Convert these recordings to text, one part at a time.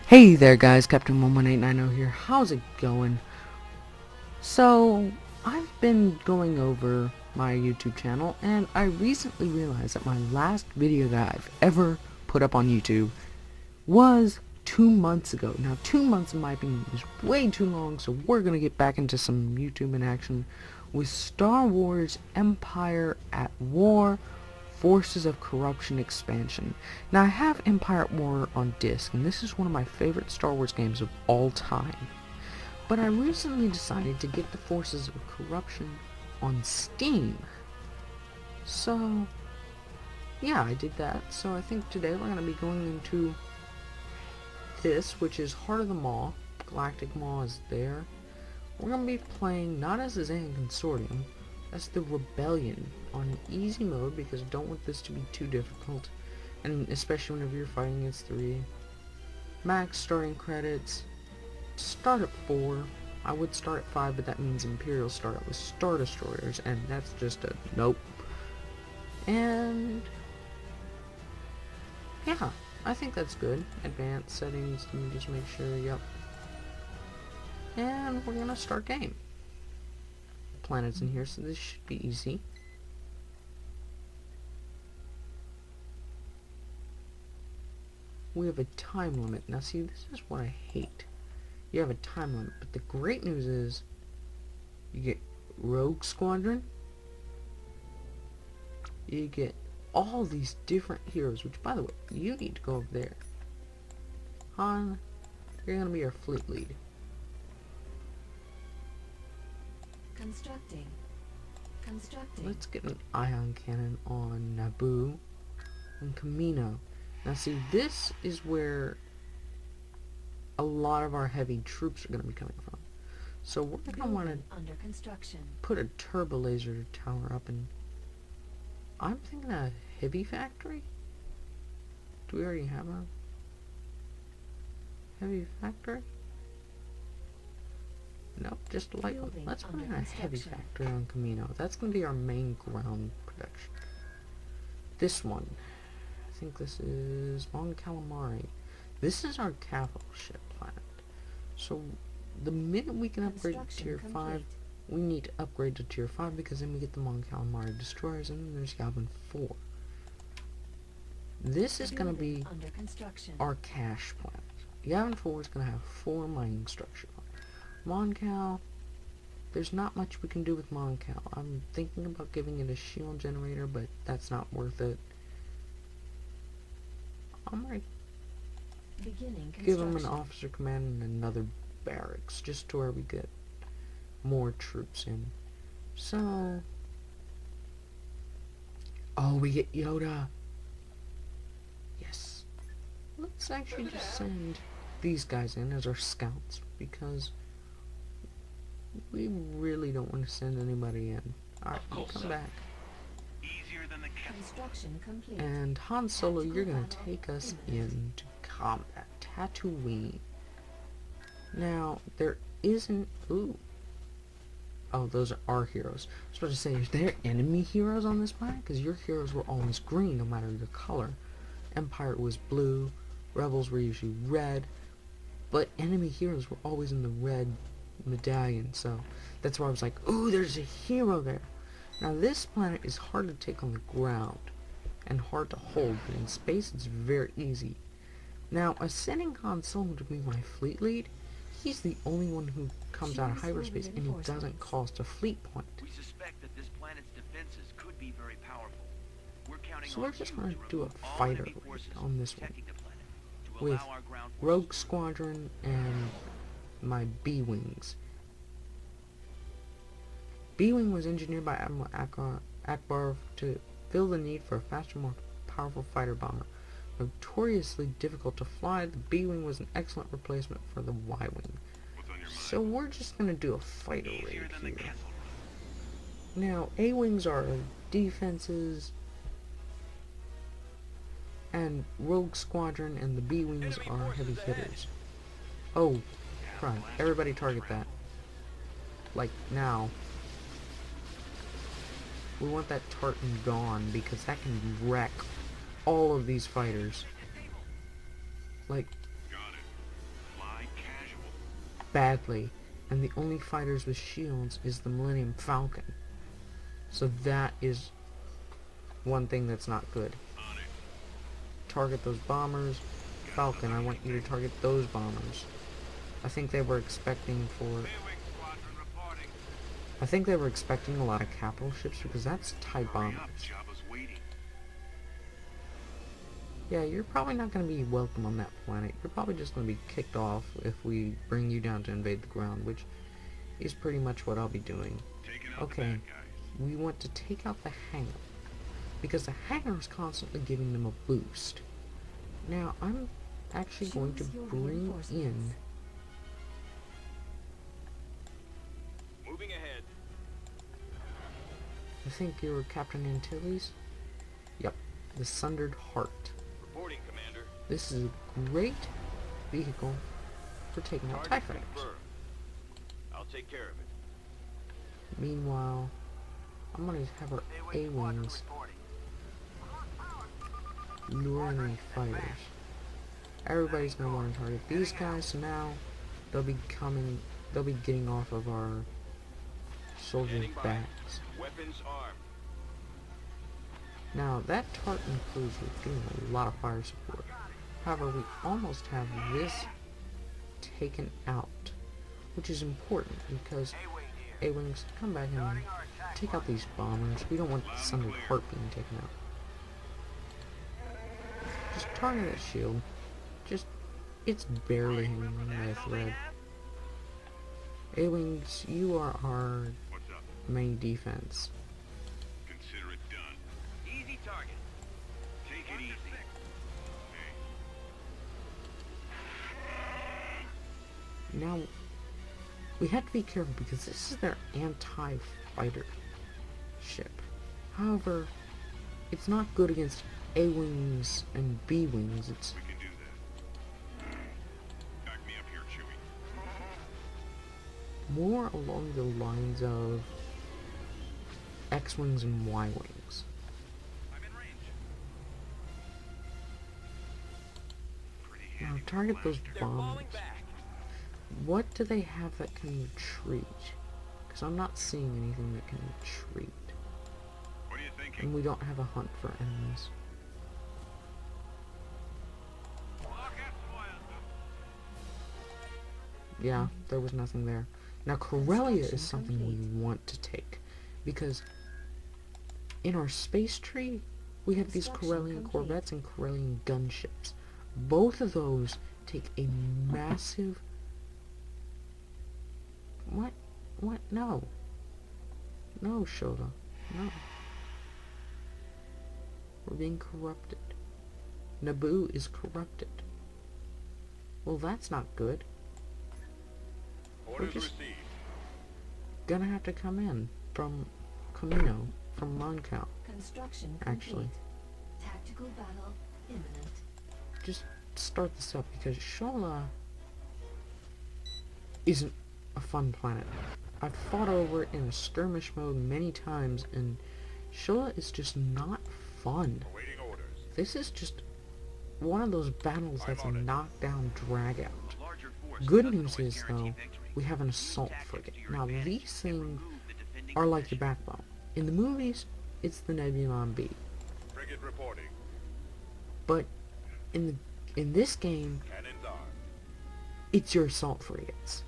Hey there guys, Captain 11890 here. How's it going? So, I've been going over my YouTube channel and I recently realized that my last video that I've ever put up on YouTube was 2 months ago. Now 2 months in my opinion is way too long, so we're gonna get back into some YouTube in action with Star Wars Empire at War Forces of Corruption expansion. Now I have Empire at War on disc, and this is one of my favorite Star Wars games of all time. But I recently decided to get the Forces of Corruption on Steam. So, yeah, I did that. So I think today we're going to be going into this, which is Heart of the Maw. Galactic Maw is there. We're going to be playing not as the Xan Consortium, that's the Rebellion on easy mode because I don't want this to be too difficult, and especially whenever you're fighting against 3. Max starting credits, start at 4. I would start at 5, but that means Imperial start out with Star Destroyers, and that's just a nope. And yeah, I think that's good. Advanced settings, let me just make sure, yep. And we're gonna start game. Planets in here, so this should be easy. We have a time limit. Now see, this is what I hate. You have a time limit, but the great news is you get Rogue Squadron, you get all these different heroes, which by the way, you need to go over there. Han, you're gonna be our fleet lead. Constructing. Let's get an ion cannon on Naboo and Kamino. Now see, this is where a lot of our heavy troops are going to be coming from. So we're going to want to put a turbo laser tower up, and I'm thinking a heavy factory? Do we already have a heavy factory? Nope, just a light one. Let's put in a heavy factory on Kamino. That's going to be our main ground production. This one, I think this is Mon Calamari. This is our capital ship planet. So the minute we can upgrade to tier 5, we need to upgrade to tier 5 because then we get the Mon Calamari destroyers, and then there's Yavin 4. This is going to be our cache planet. Yavin 4 is going to have 4 mining structures. Mon Cal, there's not much we can do with Mon Cal. I'm thinking about giving it a shield generator, but that's not worth it. I might give him an officer command and another barracks, just to where we get more troops in. So, oh, we get Yoda. Yes. Let's actually just send these guys in as our scouts, because we really don't want to send anybody in. Alright, come back. Construction complete. And Han Solo, you're gonna take us into combat. Tatooine. Now, there isn't... Ooh. Oh, those are our heroes. I was supposed to say, is there enemy heroes on this planet? Because your heroes were always green, no matter your color. Empire was blue. Rebels were usually red. But enemy heroes were always in the red medallion, so that's why I was like, ooh, there's a hero there. Now this planet is hard to take on the ground and hard to hold, but in space it's very easy. Now, ascending Han Solo to be my fleet lead, he's the only one who comes out of hyperspace, and he doesn't cost a fleet point. We suspect that this planet's defenses could be very powerful. So we're just going to do a fighter on this one with Rogue Squadron and my B-Wings. B-Wing was engineered by Admiral Akbar to fill the need for a faster, more powerful fighter bomber. Notoriously difficult to fly, the B-Wing was an excellent replacement for the Y-Wing. So we're just going to do a fighter raid here. Now, A-Wings are defenses, and Rogue Squadron and the B-Wings are heavy hitters. Oh, crap. Everybody target that. Like, now. We want that Tartan gone, because that can wreck all of these fighters. Like, badly, and the only fighters with shields is the Millennium Falcon. So that is one thing that's not good. Target those bombers. Falcon, I want you to target those bombers. I think they were expecting a lot of capital ships because that's TIE bombers. Yeah, you're probably not going to be welcome on that planet. You're probably just going to be kicked off if we bring you down to invade the ground, which is pretty much what I'll be doing. Okay, we want to take out the hangar, because the hangar is constantly giving them a boost. Now, I'm actually going to bring in... Moving ahead. I think you're Captain Antilles? Yep, the Sundered Heart. Reporting, Commander. This is a great vehicle for taking out TIE fighters. Confirmed. I'll take care of it. Meanwhile, I'm gonna have our A-Wings luring any fighters. Everybody's gonna want to target these guys, so now they'll be getting off of our soldiers' backs. Weapons armed. Now, that Tartan cruiser is getting a lot of fire support. However, we almost have this taken out, which is important because A-Wings, come back and take out these bombers. We don't want the Sundered Heart being taken out. Just target that shield. It's barely hanging on by a thread. A-Wings, you are our main defense. Consider it done. Easy target. Take it easy. Now, we have to be careful because this is their anti-fighter ship. However, it's not good against A-Wings and B-Wings. It's We can do that. Back me up here, Chewie. more along the lines of X-Wings and Y-Wings. I'm in range. Pretty Now, handy. target those They're falling bombers. back. What do they have that can retreat? Because I'm not seeing anything that can retreat. What are you thinking? And we don't have a hunt for enemies. Yeah, there was nothing there. Now, Corellia is something we want to take. Because in our space tree, we have these Corellian corvettes and Corellian gunships. Both of those take a massive... What? What? No. No, Shova. No. We're being corrupted. Naboo is corrupted. Well, that's not good. Orders just- received. Gonna have to come in from Camino, from Moncal. Construction Actually. complete. Tactical battle imminent. Just start this up because Shola isn't a fun planet. I've fought over it in a skirmish mode many times and Shola is just not fun. Awaiting orders. This is just one of those battles that's a on it. knockdown drag out. Larger force Good doesn't news always is guarantee though, victory. we have an Use assault tactics frigate. to your Now advantage these and things remove the defending are like the position. backbone. In the movies, it's the Nebulon B. Frigate reporting. But in this game, Cannons armed. it's your assault frigates.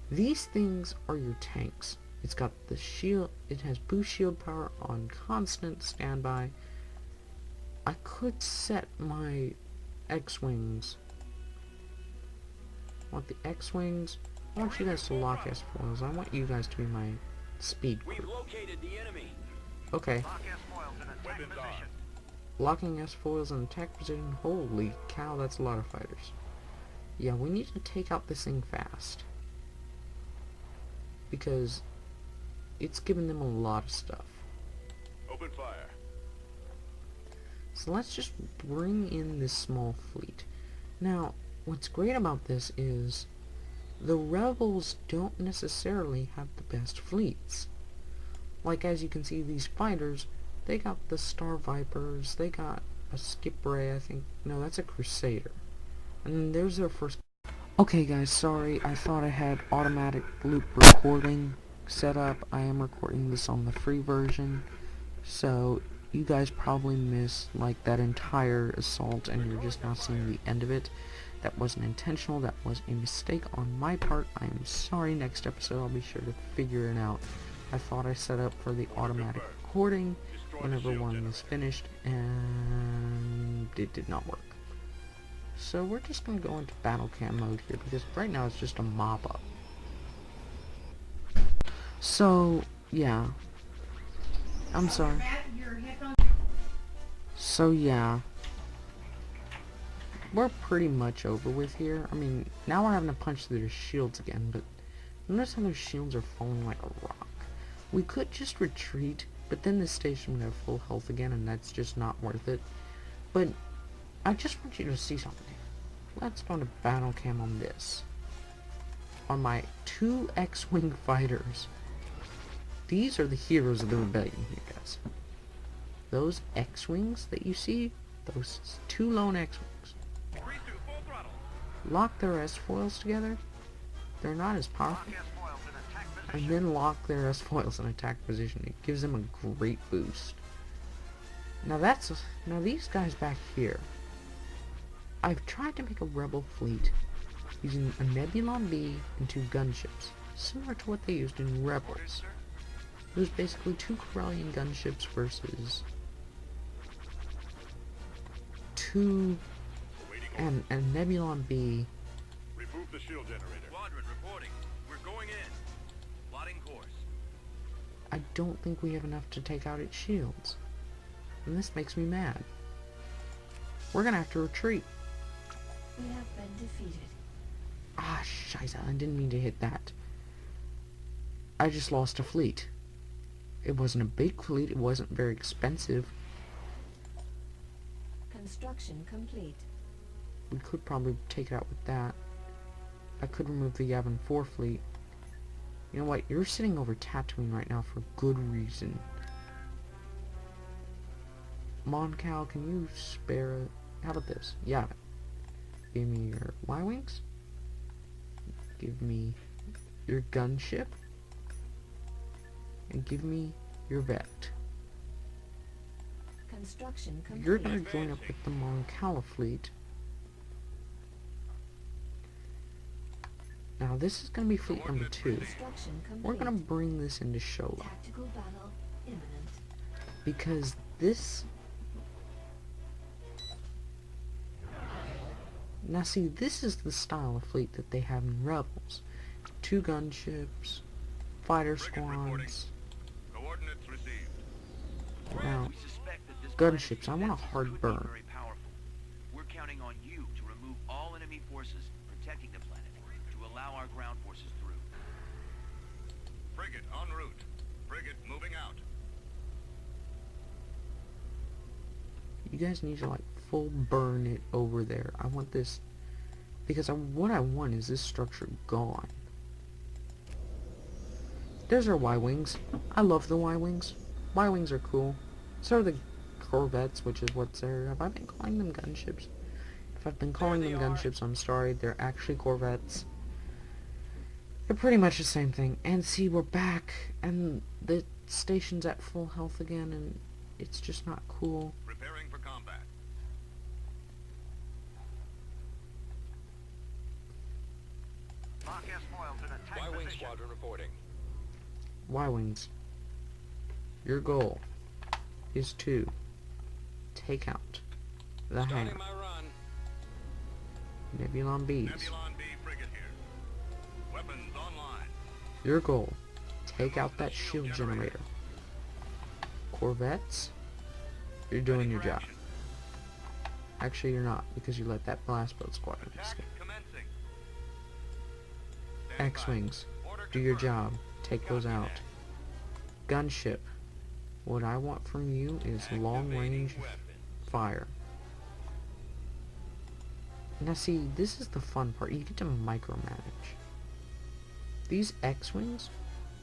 These things are your tanks. It's got the shield, it has boost shield power on constant standby. I could set my X-Wings. I want the X-Wings. I want you guys to lock S-foils. I want you guys to be my speed We've group. located the enemy. Okay, Lock S-foils in attack Weapons position. armed. locking S-foils in attack position. Holy cow, that's a lot of fighters. Yeah, we need to take out this thing fast. Because it's giving them a lot of stuff. Open fire. So let's just bring in this small fleet. Now, what's great about this is the rebels don't necessarily have the best fleets. Like, as you can see, these fighters, they got the Star Vipers, they got a Skip Ray, I think. No, that's a Crusader. And then there's their first... Okay guys, sorry, I thought I had automatic loop recording set up. I am recording this on the free version, so you guys probably missed like that entire assault and you're just now seeing the end of it. That wasn't intentional, that was a mistake on my part. I am sorry. Next episode I'll be sure to figure it out. I thought I set up for the automatic recording whenever one was finished, and it did not work. So we're just going to go into battle cam mode here, because right now it's just a mop up. So, yeah. I'm sorry. So, yeah. We're pretty much over with here. I mean, now we're having to punch through their shields again, but notice how their shields are falling like a rock. We could just retreat, but then this station would have full health again, and that's just not worth it. But I just want you to see something. Let's go to battle cam on this. On my 2 X-Wing fighters. These are the heroes of the rebellion here, guys. Those X-Wings that you see, those 2 lone X-Wings, lock their S-foils together. They're not as powerful. And then lock their S-foils in attack position. It gives them a great boost. Now these guys back here, I've tried to make a rebel fleet using a Nebulon B and 2 gunships, similar to what they used in Rebels. It was basically 2 Corellian gunships versus 2 and Nebulon B. Remove the shield generator. Squadron reporting. We're going in. Plotting course. I don't think we have enough to take out its shields, and this makes me mad. We're gonna have to retreat. We have been defeated. Ah, scheiße, I didn't mean to hit that. I just lost a fleet. It wasn't a big fleet, it wasn't very expensive. Construction complete. We could probably take it out with that. I could remove the Yavin 4 fleet. You know what, you're sitting over Tatooine right now for good reason. Mon Cal, can you spare it? How about this? Yavin. Give me your Y-Wings. Give me your gunship. And give me your vet. Construction complete. You're gonna join up with the Mon Cal fleet. Now this is gonna be fleet number 2. Construction complete. We're gonna bring this into Shola, Tactical battle imminent. because this... Now see, this is the style of fleet that they have in Rebels. 2 gunships, fighter squads. Coordinates received. Now, We suspect that this gunships, planet's I want a defenses hard could be burn. very powerful. We're counting on you to remove all enemy forces protecting the planet, to allow our ground forces through. Frigate en route. Frigate moving out. You guys need to like full burn it over there. I want this, because what I want is this structure gone. There's our Y-Wings. I love the Y-Wings. Y-Wings are cool. So are the Corvettes, which is what's there. Have I been calling them gunships? If I've been calling them gunships, I'm sorry. They're actually Corvettes. They're pretty much the same thing. And see, we're back, and the station's at full health again, and it's just not cool. Preparing for combat. Y-Wing squadron reporting. Y-Wings, your goal is to take out the hangar. Starting my run. Nebulon Bs. Nebulon B frigate here. Weapons online. Your goal, take out that shield generator. Corvettes, you're doing your job. Actually, you're not, because you let that blast boat squadron Attack escape. commencing. X-Wings, do your job. Take those out. Gunship, what I want from you is long-range fire. Now see, this is the fun part. You get to micromanage. These X-Wings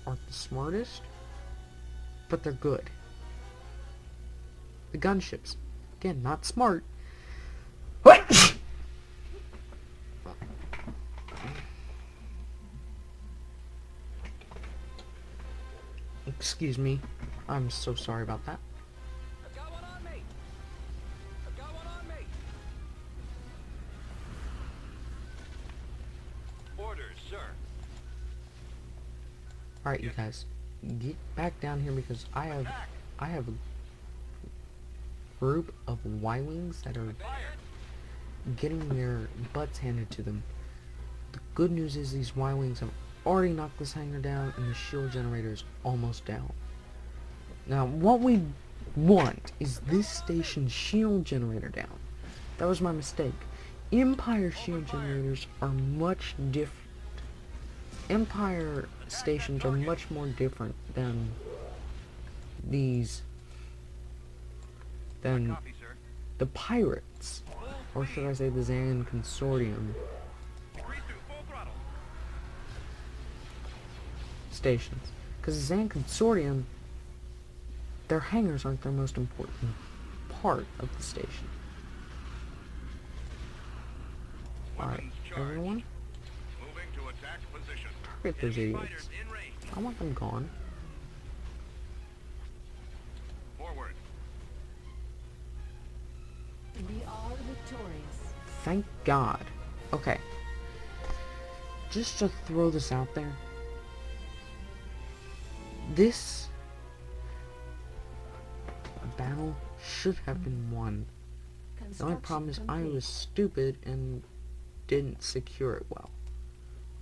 aren't the smartest, but they're good. The gunships, again, not smart. Excuse me. I'm so sorry about that. I've got one on me. I've got one on me. Orders, sir. Alright, you guys. Get back down here because I have a group of Y-Wings that are getting their butts handed to them. The good news is these Y-Wings have already knocked this hangar down and the shield generator is almost down. Now, what we want is this station's shield generator down. That was my mistake. Empire shield generators are much different. Empire stations are much more different than these, than Copy, sir. the pirates, or should I say the Zan Consortium Degree 2, full throttle. stations. Because the Zan Consortium, their hangars aren't their most important part of the station. Alright, Weapons charged. everyone, Moving to attack position. target those Enemy idiots. fighters in range. I want them gone. Forward. We are victorious. Thank God. Okay. Just to throw this out there, this battle should have been won. The only problem is I was stupid and didn't secure it well.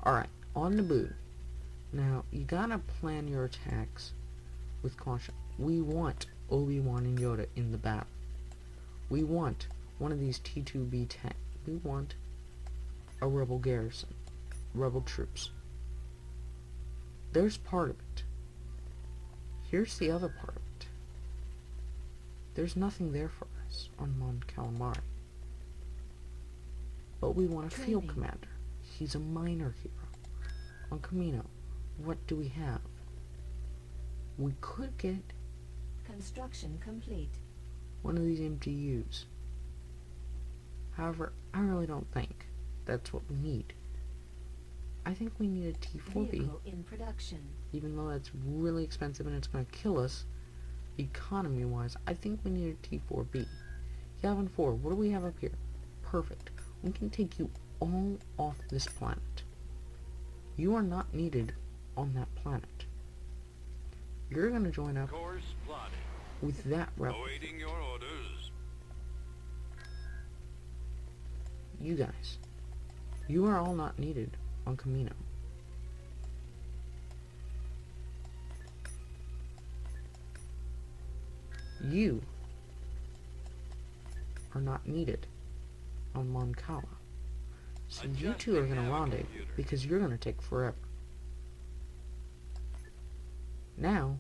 Alright, on Naboo. Now, you gotta plan your attacks with caution. We want Obi-Wan and Yoda in the battle. We want one of these T-2B tanks. We want a rebel garrison. Rebel troops. There's part of it. Here's the other part of it. There's nothing there for us on Mon Calamari. But we want a field Training. commander. He's a minor hero. On Camino, what do we have? We could get Construction complete. one of these MGUs. However, I really don't think that's what we need. I think we need a T-4B, Vehicle in production. even though that's really expensive and it's going to kill us economy-wise. I think we need a T-4B. Yavin 4, what do we have up here? Perfect. We can take you all off this planet. You are not needed on that planet. You're going to join up Course plotted. with that rebel. Awaiting your orders. You guys, you are all not needed on Camino. You are not needed on Mon Cala. So you two are going to rendezvous because you're going to take forever. Now,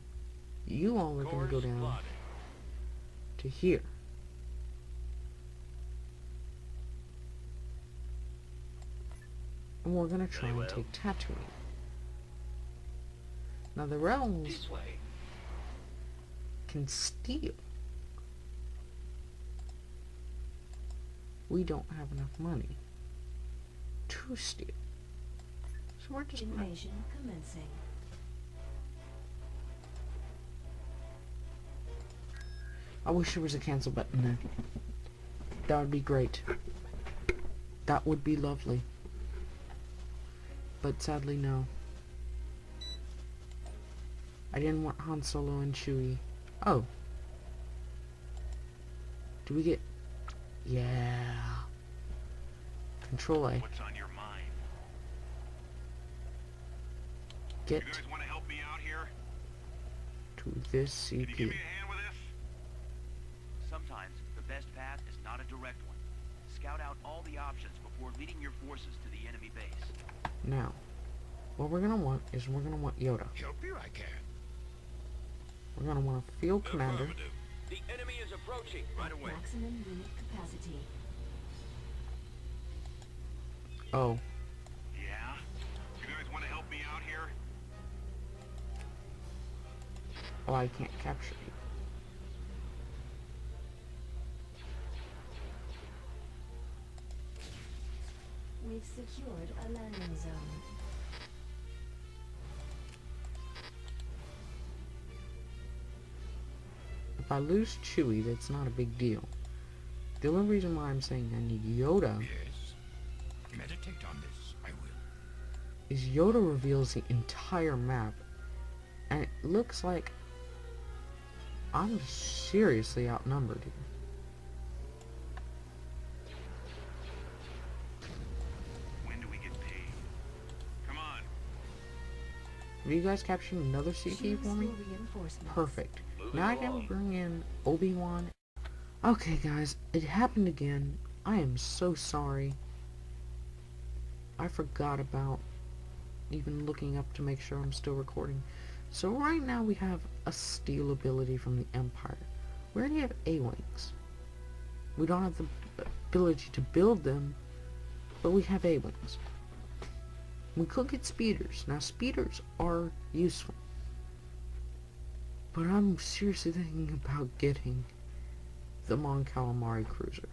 you all are going Course to go down plotted. to here. And we're going to try and take Tatooine. Now the rebels This way. can steal. We don't have enough money to steal. So we're just gonna... Invasion commencing. I wish there was a cancel button there. That would be great. That would be lovely. But sadly, no. I didn't want Han Solo and Chewie. Oh. Do we get... Yeah. Control A. What's on your mind? Get You guys want to help me out here? to this Can you give me CP. a hand with this? Sometimes the best path is not a direct one. Scout out all the options before leading your forces to the enemy base. Now, what we're gonna want is we're gonna want Yoda. Help you I can. We're gonna want a field commander. Affirmative. The enemy is approaching. Right away. Maximum unit capacity. Oh, Yeah? You guys want to help me out here? oh, I can't capture you. We've secured a landing zone. I lose Chewie, that's not a big deal. The only reason why I'm saying I need Yoda Yes. Meditate on this. I will. is Yoda reveals the entire map, and it looks like I'm seriously outnumbered here. When do we get paid? Come on. Have you guys captured another CP Choose for me? your reinforcements. Perfect. Moving Now I can along. bring in Obi-Wan. Okay guys, it happened again. I am so sorry. I forgot about even looking up to make sure I'm still recording. So right now we have a steal ability from the Empire. We already have A-Wings. We don't have the ability to build them, but we have A-Wings. We could get speeders. Now speeders are useful. But I'm seriously thinking about getting the Mon Calamari cruiser.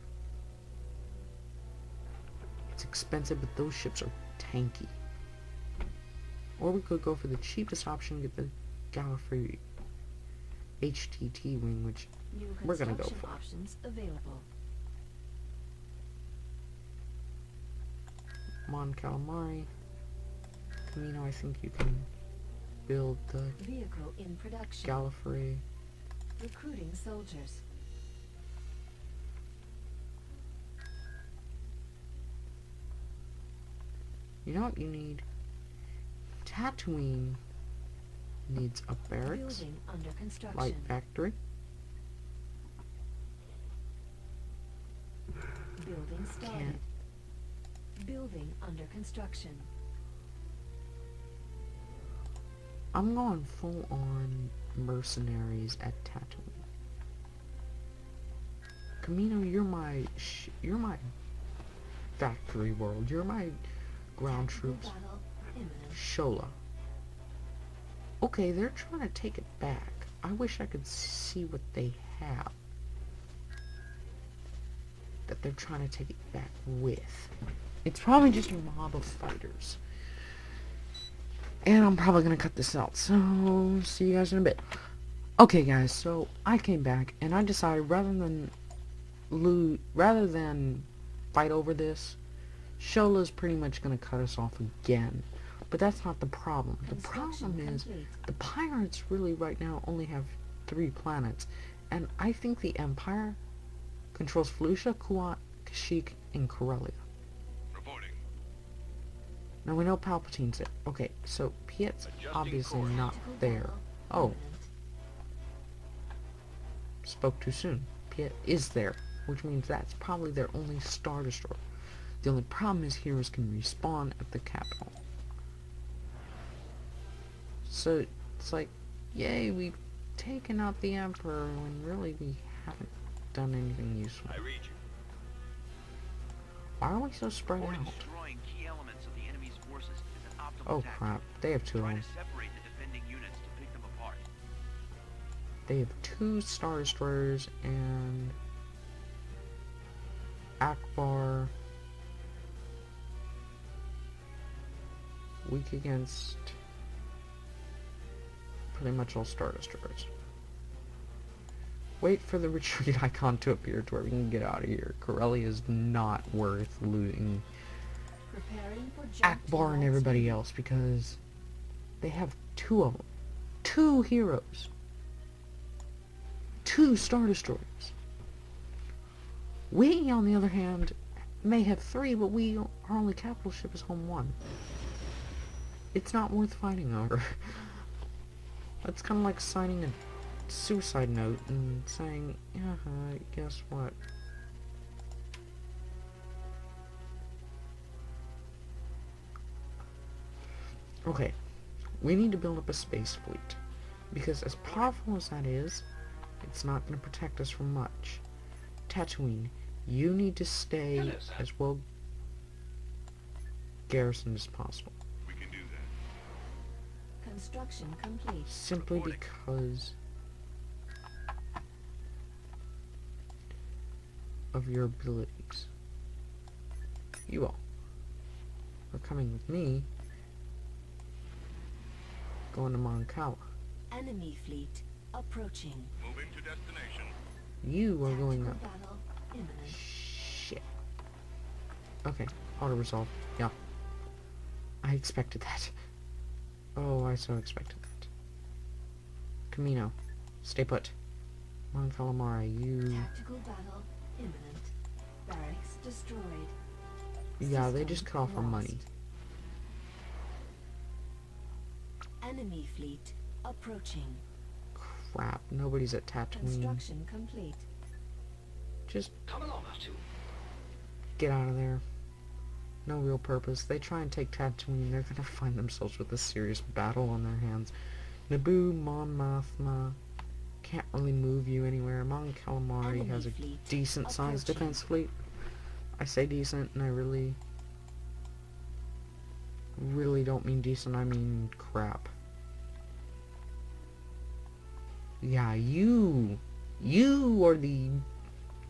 It's expensive, but those ships are tanky. Or we could go for the cheapest option and get the Gallifrey HTT wing, which New we're gonna go construction for. options available. Mon Calamari. Camino, I think you can build the Vehicle in production. Gallifrey. Recruiting soldiers. You know what you need? Tatooine needs a barracks, Building under construction. light factory, Building started. Can't. Building under construction. I'm going full on mercenaries at Tatooine. Camino, you're my factory world. You're my ground troops. Battle imminent. Shola. Okay, they're trying to take it back. I wish I could see what they have that they're trying to take it back with. It's probably just a mob of fighters. And I'm probably gonna cut this out, so see you guys in a bit. Okay guys, so I came back and I decided rather than fight over this, Shola's pretty much gonna cut us off again. But that's not the problem. The Construction problem is complete. the pirates really right now only have 3 planets, and I think the Empire controls Felucia, Kuat, Kashyyyk, and Corellia. Reporting. Now we know Palpatine's there. Okay, so Piet's Adjusting obviously course. not Tactical there. battle Oh, imminent. spoke too soon. Piet is there, which means that's probably their only Star Destroyer. The only problem is heroes can respawn at the capital. So it's like, yay, we've taken out the Emperor when really we haven't done anything useful. I read you. Why are we so spread Or out? destroying key elements of the enemy's forces is an optimal Oh tactic. crap, they have 2 of Try them. to separate the defending units to pick them apart. They have 2 Star Destroyers and Akbar weak against pretty much all Star Destroyers. Wait for the retreat icon to appear to where we can get out of here. Corellia is not worth looting Preparing for jump Akbar and towards everybody speed. else because they have 2 of them. 2 heroes. 2 Star Destroyers. We, on the other hand, may have 3, but our only capital ship is Home 1. It's not worth fighting over. That's kind of like signing a suicide note and saying, yeah, guess what? Okay, we need to build up a space fleet. Because as powerful as that is, it's not going to protect us from much. Tatooine, you need to stay as well garrisoned as possible. We can do that. Construction complete. Simply Reporting. because of your abilities. You all are coming with me, going to Mon Cala. Enemy fleet approaching. Moving to destination. You are going Tactical up. battle imminent. Shit. Okay, auto resolve. Yeah. I expected that. Oh, I so expected that. Camino, stay put. Mon Calamari, you... Tactical battle imminent. Barracks destroyed. Yeah, they System just cut off our money. lost. Enemy fleet approaching. Crap, nobody's at Tatooine. Construction complete. Just Come along, R2. get out of there. No real purpose. They try and take Tatooine, they're gonna find themselves with a serious battle on their hands. Naboo, Mon Mothma can't really move you anywhere. Mon Calamari Enemy has a fleet decent sized approaching. defense fleet. I say decent, and I really don't mean decent, I mean crap. Yeah, you are the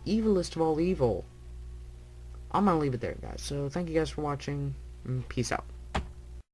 evilest of all evil. I'm gonna leave it there, guys. So thank you guys for watching, and peace out.